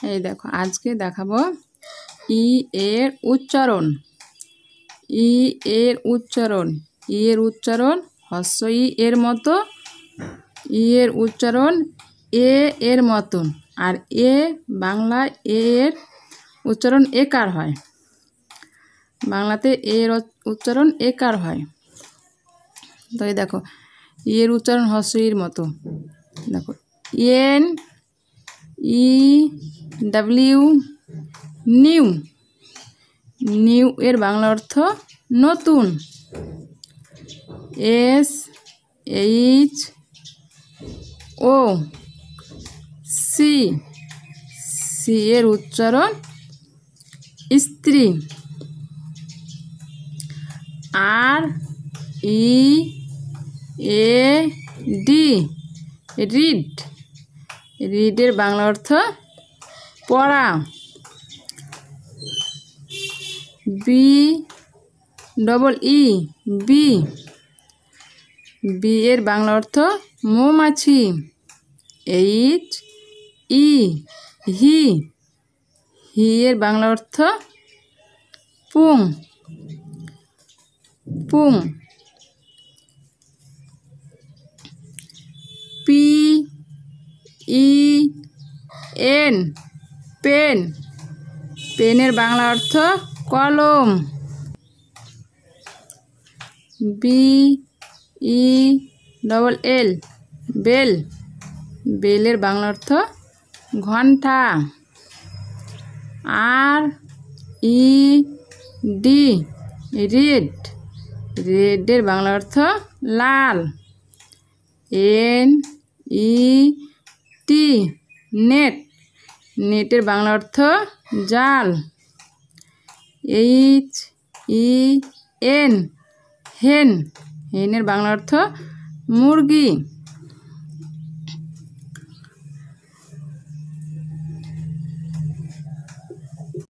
এই দেখো আজকে দেখাবো ই এর উচ্চারণ। ই এর উচ্চারণ, ই এর উচ্চারণ হস্র ই এর মতো, ই এর উচ্চারণ এ এর মতন, আর এ বাংলায় এ এর উচ্চারণ একার হয়। বাংলাতে এর উচ্চারণ একার হয়। তো এই দেখো ই এর উচ্চারণ হস্র ইর মতো। দেখো N E W, new. New এর বাংলা অর্থ নতুন। S H O C, C এর উচ্চারণ স্ত্রী। R E A D, read. রিডের বাংলা অর্থ পড়া। B double E, B. B এর বাংলা অর্থ মৌমাছি। এইচ ই, হি। হি এর বাংলা অর্থ পুং, পুং। P E N, pen. পেনের বাংলা অর্থ কলম। B E double L, bell. বেলের বাংলা অর্থ ঘণ্টা। R E D, red. রেডের বাংলা অর্থ লাল। এন ই টি, নেট। নেটের বাংলা অর্থ জাল। এইচ ই এন, হেন। হেনের বাংলা অর্থ মুরগি।